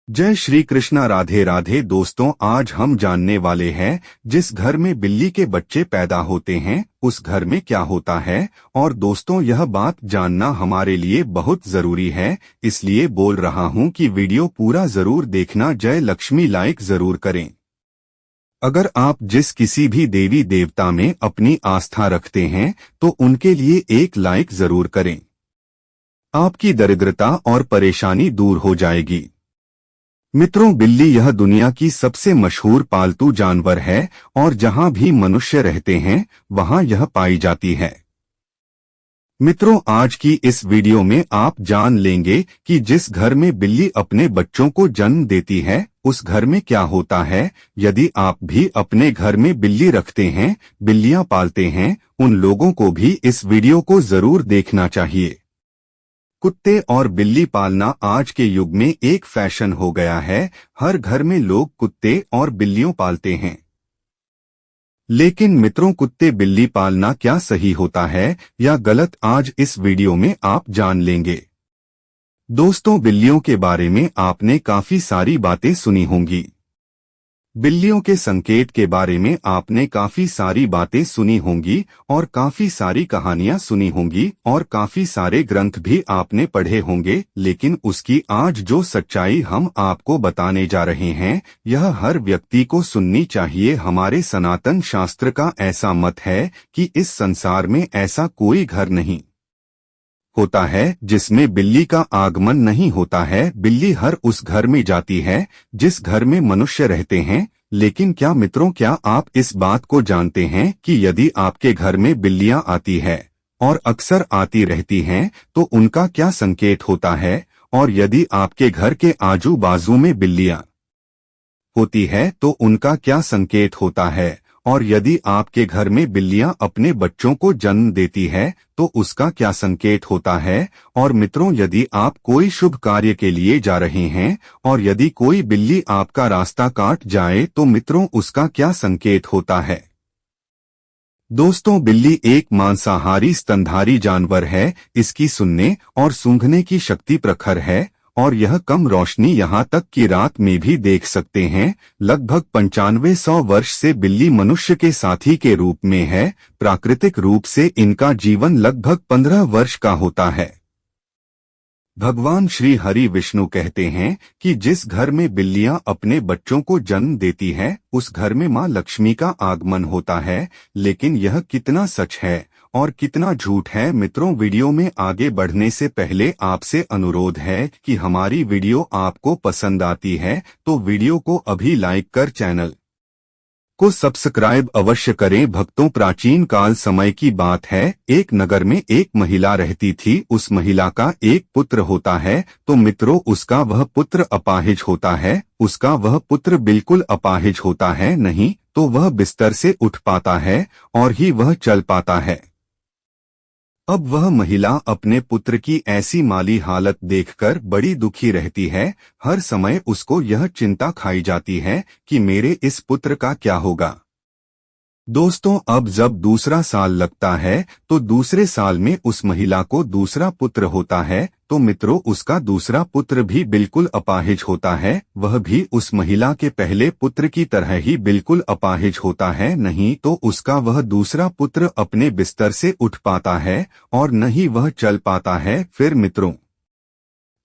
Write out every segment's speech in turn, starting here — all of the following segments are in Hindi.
जय श्री कृष्णा। राधे राधे दोस्तों, आज हम जानने वाले हैं जिस घर में बिल्ली के बच्चे पैदा होते हैं उस घर में क्या होता है। और दोस्तों, यह बात जानना हमारे लिए बहुत जरूरी है, इसलिए बोल रहा हूं कि वीडियो पूरा जरूर देखना। जय लक्ष्मी। लाइक जरूर करें। अगर आप जिस किसी भी देवी देवता में अपनी आस्था रखते हैं तो उनके लिए एक लाइक जरूर करें। आपकी दरिद्रता और परेशानी दूर हो जाएगी। मित्रों, बिल्ली यह दुनिया की सबसे मशहूर पालतू जानवर है और जहां भी मनुष्य रहते हैं वहां यह पाई जाती है। मित्रों, आज की इस वीडियो में आप जान लेंगे कि जिस घर में बिल्ली अपने बच्चों को जन्म देती है उस घर में क्या होता है। यदि आप भी अपने घर में बिल्ली रखते हैं, बिल्लियां पालते हैं, उन लोगों को भी इस वीडियो को जरूर देखना चाहिए। कुत्ते और बिल्ली पालना आज के युग में एक फैशन हो गया है। हर घर में लोग कुत्ते और बिल्लियों पालते हैं। लेकिन मित्रों, कुत्ते बिल्ली पालना क्या सही होता है या गलत, आज इस वीडियो में आप जान लेंगे। दोस्तों, बिल्लियों के बारे में आपने काफी सारी बातें सुनी होंगी। बिल्लियों के संकेत के बारे में आपने काफी सारी बातें सुनी होंगी और काफी सारी कहानियां सुनी होंगी और काफी सारे ग्रंथ भी आपने पढ़े होंगे। लेकिन उसकी आज जो सच्चाई हम आपको बताने जा रहे हैं, यह हर व्यक्ति को सुननी चाहिए। हमारे सनातन शास्त्र का ऐसा मत है कि इस संसार में ऐसा कोई घर नहीं होता है जिसमें बिल्ली का आगमन नहीं होता है। बिल्ली हर उस घर में जाती है जिस घर में मनुष्य रहते हैं। लेकिन क्या मित्रों, क्या आप इस बात को जानते हैं कि यदि आपके घर में बिल्लियां आती है और अक्सर आती रहती हैं तो उनका क्या संकेत होता है। और यदि आपके घर के आजू बाजू में बिल्लियां होती है तो उनका क्या संकेत होता है। और यदि आपके घर में बिल्लियां अपने बच्चों को जन्म देती है तो उसका क्या संकेत होता है। और मित्रों, यदि आप कोई शुभ कार्य के लिए जा रहे हैं और यदि कोई बिल्ली आपका रास्ता काट जाए तो मित्रों उसका क्या संकेत होता है। दोस्तों, बिल्ली एक मांसाहारी स्तनधारी जानवर है। इसकी सुनने और सूंघने की शक्ति प्रखर है और यह कम रोशनी यहाँ तक कि रात में भी देख सकते हैं। लगभग 9500 वर्ष से बिल्ली मनुष्य के साथी के रूप में है। प्राकृतिक रूप से इनका जीवन लगभग 15 वर्ष का होता है। भगवान श्री हरि विष्णु कहते हैं कि जिस घर में बिल्लियां अपने बच्चों को जन्म देती है उस घर में मां लक्ष्मी का आगमन होता है। लेकिन यह कितना सच है और कितना झूठ है। मित्रों, वीडियो में आगे बढ़ने से पहले आपसे अनुरोध है कि हमारी वीडियो आपको पसंद आती है तो वीडियो को अभी लाइक कर चैनल को सब्सक्राइब अवश्य करें। भक्तों, प्राचीन काल समय की बात है। एक नगर में एक महिला रहती थी। उस महिला का एक पुत्र होता है। तो मित्रों, उसका वह पुत्र अपाहिज होता है। उसका वह पुत्र बिल्कुल अपाहिज होता है नहीं तो वह बिस्तर से उठ पाता है और ही वह चल पाता है। अब वह महिला अपने पुत्र की ऐसी माली हालत देखकर बड़ी दुखी रहती है। हर समय उसको यह चिंता खाई जाती है कि मेरे इस पुत्र का क्या होगा। दोस्तों, अब जब दूसरा साल लगता है तो दूसरे साल में उस महिला को दूसरा पुत्र होता है। तो मित्रों, उसका दूसरा पुत्र भी बिल्कुल अपाहिज होता है। वह भी उस महिला के पहले पुत्र की तरह ही बिल्कुल अपाहिज होता है। नहीं तो उसका वह दूसरा पुत्र अपने बिस्तर से उठ पाता है और न ही वह चल पाता है। फिर मित्रों,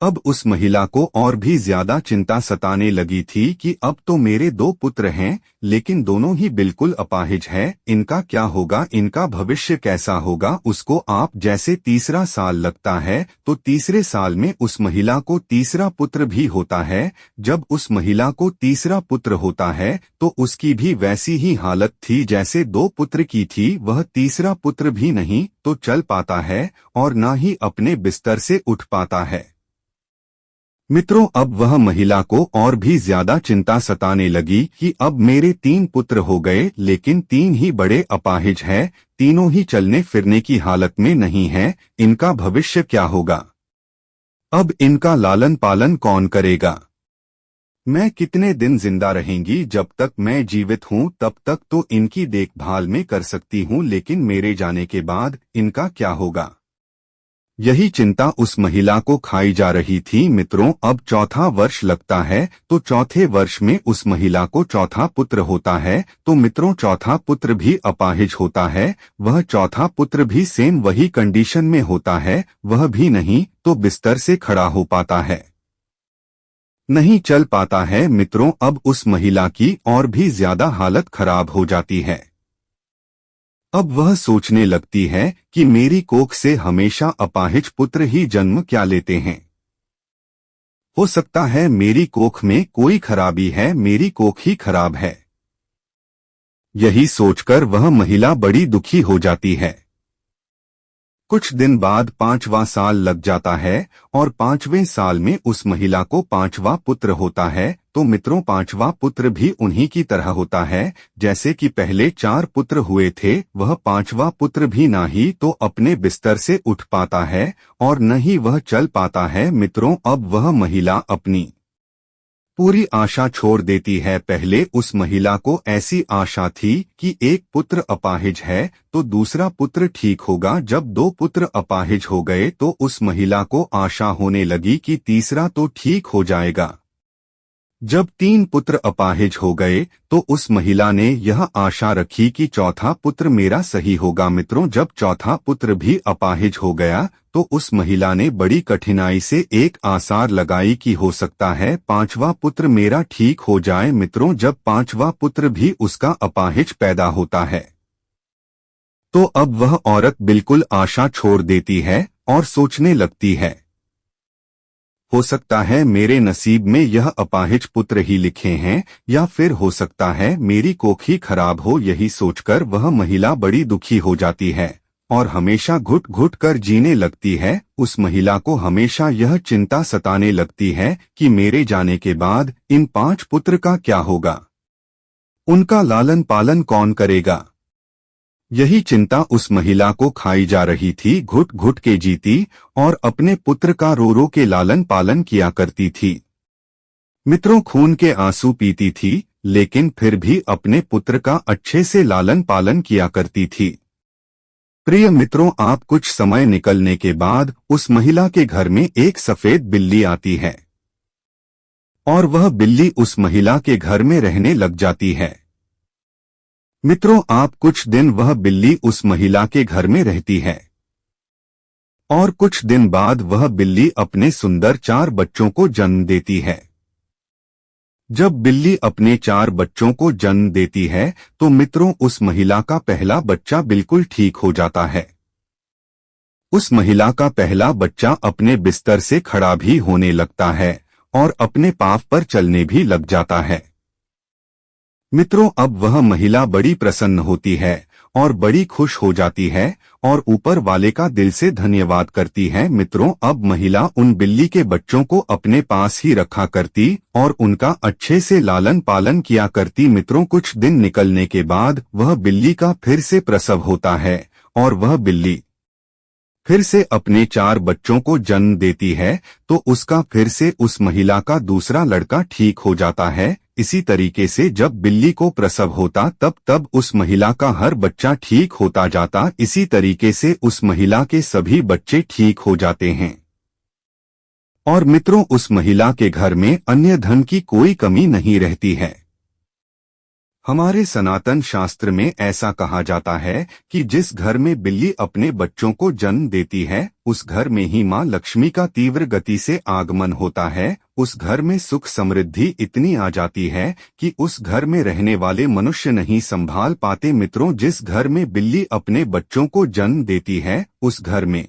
अब उस महिला को और भी ज्यादा चिंता सताने लगी थी कि अब तो मेरे दो पुत्र हैं लेकिन दोनों ही बिल्कुल अपाहिज हैं। इनका क्या होगा, इनका भविष्य कैसा होगा। उसको आप जैसे तीसरा साल लगता है तो तीसरे साल में उस महिला को तीसरा पुत्र भी होता है। जब उस महिला को तीसरा पुत्र होता है तो उसकी भी वैसी ही हालत थी जैसे दो पुत्र की थी। वह तीसरा पुत्र भी नहीं तो चल पाता है और न ही अपने बिस्तर से उठ पाता है। मित्रों, अब वह महिला को और भी ज्यादा चिंता सताने लगी कि अब मेरे 3 पुत्र हो गए लेकिन 3 ही बड़े अपाहिज हैं। तीनों ही चलने फिरने की हालत में नहीं हैं। इनका भविष्य क्या होगा। अब इनका लालन पालन कौन करेगा। मैं कितने दिन जिंदा रहेंगी। जब तक मैं जीवित हूँ तब तक तो इनकी देखभाल में कर सकती हूँ, लेकिन मेरे जाने के बाद इनका क्या होगा। यही चिंता उस महिला को खाई जा रही थी। मित्रों, अब चौथा वर्ष लगता है तो चौथे वर्ष में उस महिला को चौथा पुत्र होता है। तो मित्रों, चौथा पुत्र भी अपाहिज होता है। वह चौथा पुत्र भी सेम वही कंडीशन में होता है, वह भी नहीं तो बिस्तर से खड़ा हो पाता है, नहीं चल पाता है। मित्रों, अब उस महिला की और भी ज्यादा हालत खराब हो जाती है। अब वह सोचने लगती है कि मेरी कोख से हमेशा अपाहिज पुत्र ही जन्म क्या लेते हैं। हो सकता है मेरी कोख में कोई खराबी है, मेरी कोख ही खराब है। यही सोचकर वह महिला बड़ी दुखी हो जाती है। कुछ दिन बाद 5वां साल लग जाता है और 5वें साल में उस महिला को 5वां पुत्र होता है। तो मित्रों, 5वां पुत्र भी उन्हीं की तरह होता है जैसे कि पहले 4 पुत्र हुए थे। वह 5वां पुत्र भी ना ही तो अपने बिस्तर से उठ पाता है और न ही वह चल पाता है। मित्रों, अब वह महिला अपनी पूरी आशा छोड़ देती है। पहले उस महिला को ऐसी आशा थी कि एक पुत्र अपाहिज है तो दूसरा पुत्र ठीक होगा। जब 2 पुत्र अपाहिज हो गए तो उस महिला को आशा होने लगी कि तीसरा तो ठीक हो जाएगा। जब 3 पुत्र अपाहिज हो गए तो उस महिला ने यह आशा रखी कि चौथा पुत्र मेरा सही होगा। मित्रों, जब चौथा पुत्र भी अपाहिज हो गया तो उस महिला ने बड़ी कठिनाई से एक आसार लगाई कि हो सकता है 5वां पुत्र मेरा ठीक हो जाए। मित्रों, जब 5वां पुत्र भी उसका अपाहिज पैदा होता है तो अब वह औरत बिल्कुल आशा छोड़ देती है और सोचने लगती है, हो सकता है मेरे नसीब में यह अपाहिज पुत्र ही लिखे हैं या फिर हो सकता है मेरी कोख ही खराब हो। यही सोचकर वह महिला बड़ी दुखी हो जाती है और हमेशा घुट घुट कर जीने लगती है। उस महिला को हमेशा यह चिंता सताने लगती है कि मेरे जाने के बाद इन 5 पुत्र का क्या होगा, उनका लालन पालन कौन करेगा। यही चिंता उस महिला को खाई जा रही थी। घुट घुट के जीती और अपने पुत्र का रो रो के लालन पालन किया करती थी। मित्रों, खून के आंसू पीती थी लेकिन फिर भी अपने पुत्र का अच्छे से लालन पालन किया करती थी। प्रिय मित्रों, आप कुछ समय निकलने के बाद उस महिला के घर में एक सफेद बिल्ली आती है और वह बिल्ली उस महिला के घर में रहने लग जाती है। मित्रों, आप कुछ दिन वह बिल्ली उस महिला के घर में रहती है और कुछ दिन बाद वह बिल्ली अपने सुंदर 4 बच्चों को जन्म देती है। जब बिल्ली अपने 4 बच्चों को जन्म देती है तो मित्रों, उस महिला का पहला बच्चा बिल्कुल ठीक हो जाता है। उस महिला का पहला बच्चा अपने बिस्तर से खड़ा भी होने लगता है और अपने पाँव पर चलने भी लग जाता है। मित्रों, अब वह महिला बड़ी प्रसन्न होती है और बड़ी खुश हो जाती है और ऊपर वाले का दिल से धन्यवाद करती है। मित्रों, अब महिला उन बिल्ली के बच्चों को अपने पास ही रखा करती और उनका अच्छे से लालन पालन किया करती। मित्रों, कुछ दिन निकलने के बाद वह बिल्ली का फिर से प्रसव होता है और वह बिल्ली फिर से अपने 4 बच्चों को जन्म देती है तो उसका फिर से उस महिला का दूसरा लड़का ठीक हो जाता है। इसी तरीके से जब बिल्ली को प्रसव होता तब उस महिला का हर बच्चा ठीक होता जाता। इसी तरीके से उस महिला के सभी बच्चे ठीक हो जाते हैं और मित्रों, उस महिला के घर में अन्य धन की कोई कमी नहीं रहती है। हमारे सनातन शास्त्र में ऐसा कहा जाता है कि जिस घर में बिल्ली अपने बच्चों को जन्म देती है उस घर में ही मां लक्ष्मी का तीव्र गति से आगमन होता है। उस घर में सुख समृद्धि इतनी आ जाती है कि उस घर में रहने वाले मनुष्य नहीं संभाल पाते। मित्रों, जिस घर में बिल्ली अपने बच्चों को जन्म देती है उस घर में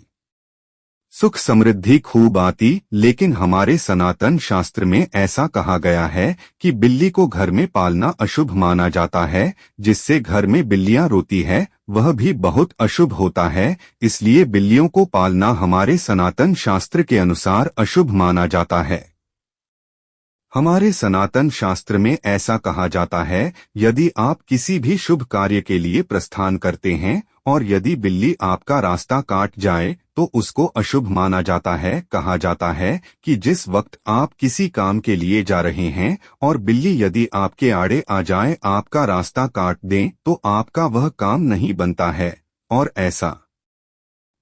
सुख समृद्धि खूब आती। लेकिन हमारे सनातन शास्त्र में ऐसा कहा गया है कि बिल्ली को घर में पालना अशुभ माना जाता है। जिससे घर में बिल्लियां रोती है वह भी बहुत अशुभ होता है। इसलिए बिल्लियों को पालना हमारे सनातन शास्त्र के अनुसार अशुभ माना जाता है। हमारे सनातन शास्त्र में ऐसा कहा जाता है, यदि आप किसी भी शुभ कार्य के लिए प्रस्थान करते हैं और यदि बिल्ली आपका रास्ता काट जाए तो उसको अशुभ माना जाता है। कहा जाता है कि जिस वक्त आप किसी काम के लिए जा रहे हैं और बिल्ली यदि आपके आड़े आ जाए, आपका रास्ता काट दें, तो आपका वह काम नहीं बनता है और ऐसा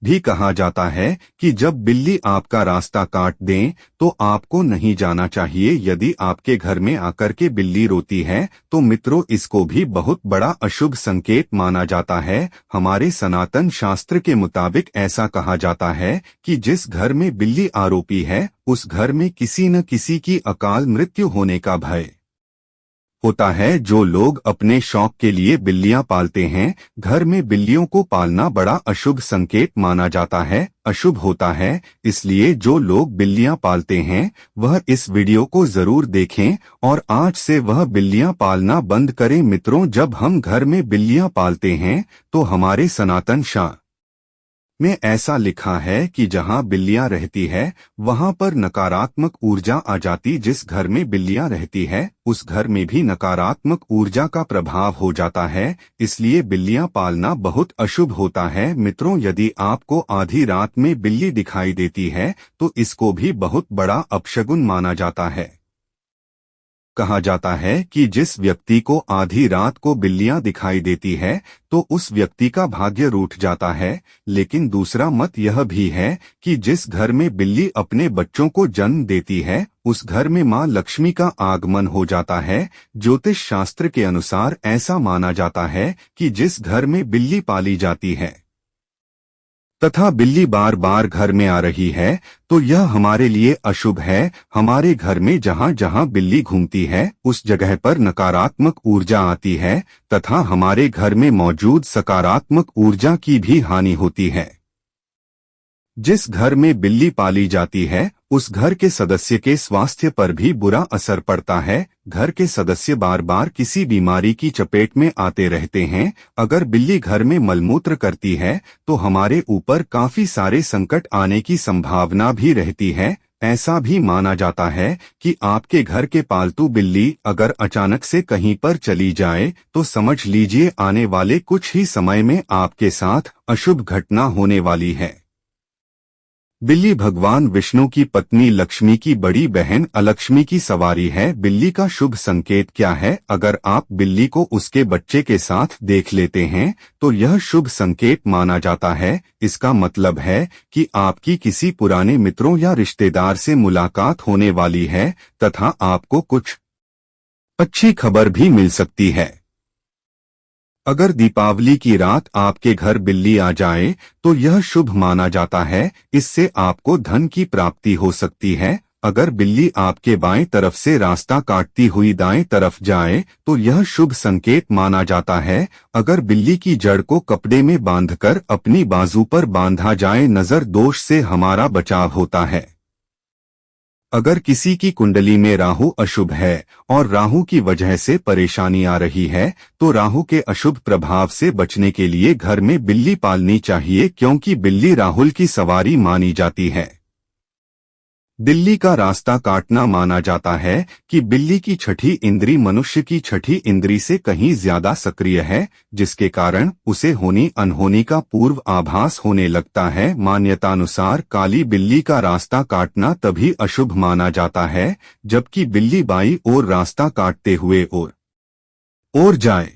भी कहा जाता है कि जब बिल्ली आपका रास्ता काट दें तो आपको नहीं जाना चाहिए। यदि आपके घर में आकर के बिल्ली रोती है तो मित्रों इसको भी बहुत बड़ा अशुभ संकेत माना जाता है। हमारे सनातन शास्त्र के मुताबिक ऐसा कहा जाता है कि जिस घर में बिल्ली आरोपी है उस घर में किसी न किसी की अकाल मृत्यु होने का भय होता है। जो लोग अपने शौक के लिए बिल्लियां पालते हैं, घर में बिल्लियों को पालना बड़ा अशुभ संकेत माना जाता है, अशुभ होता है। इसलिए जो लोग बिल्लियां पालते हैं वह इस वीडियो को जरूर देखें और आज से वह बिल्लियां पालना बंद करें। मित्रों, जब हम घर में बिल्लियां पालते हैं तो हमारे सनातन शास्त्र में ऐसा लिखा है कि जहां बिल्लियां रहती है वहां पर नकारात्मक ऊर्जा आ जाती। जिस घर में बिल्लियां रहती है उस घर में भी नकारात्मक ऊर्जा का प्रभाव हो जाता है। इसलिए बिल्लियां पालना बहुत अशुभ होता है। मित्रों, यदि आपको आधी रात में बिल्ली दिखाई देती है तो इसको भी बहुत बड़ा अपशगुन माना जाता है। कहा जाता है कि जिस व्यक्ति को आधी रात को बिल्लियां दिखाई देती है तो उस व्यक्ति का भाग्य रूठ जाता है। लेकिन दूसरा मत यह भी है कि जिस घर में बिल्ली अपने बच्चों को जन्म देती है उस घर में मां लक्ष्मी का आगमन हो जाता है। ज्योतिष शास्त्र के अनुसार ऐसा माना जाता है कि जिस घर में बिल्ली पाली जाती है तथा बिल्ली बार बार घर में आ रही है तो यह हमारे लिए अशुभ है। हमारे घर में जहां जहां बिल्ली घूमती है उस जगह पर नकारात्मक ऊर्जा आती है तथा हमारे घर में मौजूद सकारात्मक ऊर्जा की भी हानि होती है। जिस घर में बिल्ली पाली जाती है उस घर के सदस्य के स्वास्थ्य पर भी बुरा असर पड़ता है। घर के सदस्य बार बार किसी बीमारी की चपेट में आते रहते हैं। अगर बिल्ली घर में मलमूत्र करती है तो हमारे ऊपर काफी सारे संकट आने की संभावना भी रहती है। ऐसा भी माना जाता है कि आपके घर के पालतू बिल्ली अगर अचानक से कहीं पर चली जाए तो समझ लीजिए आने वाले कुछ ही समय में आपके साथ अशुभ घटना होने वाली है। बिल्ली भगवान विष्णु की पत्नी लक्ष्मी की बड़ी बहन अलक्ष्मी की सवारी है। बिल्ली का शुभ संकेत क्या है? अगर आप बिल्ली को उसके बच्चे के साथ देख लेते हैं तो यह शुभ संकेत माना जाता है। इसका मतलब है कि आपकी किसी पुराने मित्रों या रिश्तेदार से मुलाकात होने वाली है तथा आपको कुछ अच्छी खबर भी मिल सकती है। अगर दीपावली की रात आपके घर बिल्ली आ जाए तो यह शुभ माना जाता है। इससे आपको धन की प्राप्ति हो सकती है। अगर बिल्ली आपके बाएं तरफ से रास्ता काटती हुई दाएं तरफ जाए तो यह शुभ संकेत माना जाता है। अगर बिल्ली की जड़ को कपड़े में बांधकर अपनी बाजू पर बांधा जाए, नजर दोष से हमारा बचाव होता है। अगर किसी की कुंडली में राहु अशुभ है और राहु की वजह से परेशानी आ रही है तो राहु के अशुभ प्रभाव से बचने के लिए घर में बिल्ली पालनी चाहिए, क्योंकि बिल्ली राहुल की सवारी मानी जाती है। बिल्ली का रास्ता काटना माना जाता है कि बिल्ली की छठी इंद्री मनुष्य की छठी इंद्री से कहीं ज्यादा सक्रिय है, जिसके कारण उसे होनी अनहोनी का पूर्व आभास होने लगता है। मान्यतानुसार काली बिल्ली का रास्ता काटना तभी अशुभ माना जाता है जबकि बिल्ली बाईं ओर रास्ता काटते हुए ओर जाए।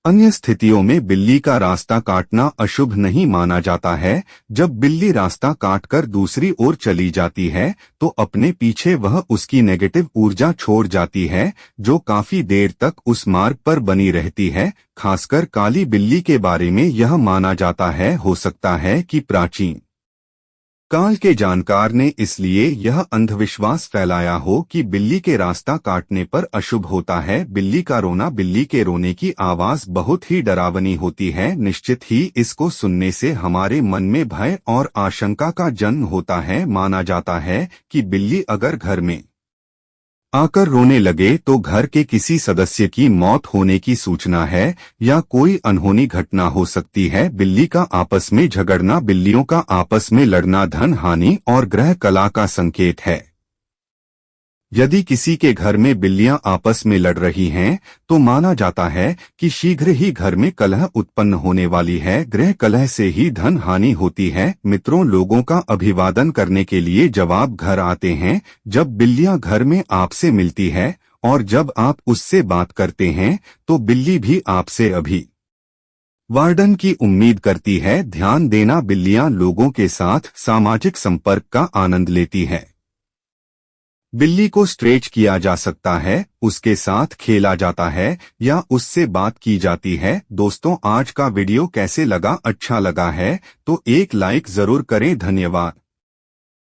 अन्य स्थितियों में बिल्ली का रास्ता काटना अशुभ नहीं माना जाता है। जब बिल्ली रास्ता काटकर दूसरी ओर चली जाती है तो अपने पीछे वह उसकी नेगेटिव ऊर्जा छोड़ जाती है जो काफी देर तक उस मार्ग पर बनी रहती है। खासकर काली बिल्ली के बारे में यह माना जाता है हो सकता है कि प्राचीन काल के जानकार ने इसलिए यह अंधविश्वास फैलाया हो कि बिल्ली के रास्ता काटने पर अशुभ होता है। बिल्ली का रोना, बिल्ली के रोने की आवाज बहुत ही डरावनी होती है। निश्चित ही इसको सुनने से हमारे मन में भय और आशंका का जन्म होता है। माना जाता है कि बिल्ली अगर घर में आकर रोने लगे तो घर के किसी सदस्य की मौत होने की सूचना है या कोई अनहोनी घटना हो सकती है। बिल्ली का आपस में झगड़ना, बिल्लियों का आपस में लड़ना धन हानि और ग्रह कला का संकेत है। यदि किसी के घर में बिल्लियां आपस में लड़ रही हैं तो माना जाता है कि शीघ्र ही घर में कलह उत्पन्न होने वाली है। ग्रह कलह से ही धन हानि होती है। मित्रों, लोगों का अभिवादन करने के लिए जब आप घर आते हैं, जब बिल्लियां घर में आपसे मिलती है और जब आप उससे बात करते हैं तो बिल्ली भी आपसे वार्डन की उम्मीद करती है ध्यान देना। बिल्लियां लोगों के साथ सामाजिक संपर्क का आनंद लेती है। बिल्ली को स्ट्रेच किया जा सकता है, उसके साथ खेला जाता है या उससे बात की जाती है। दोस्तों, आज का वीडियो कैसे लगा? अच्छा लगा है तो एक लाइक जरूर करें। धन्यवाद।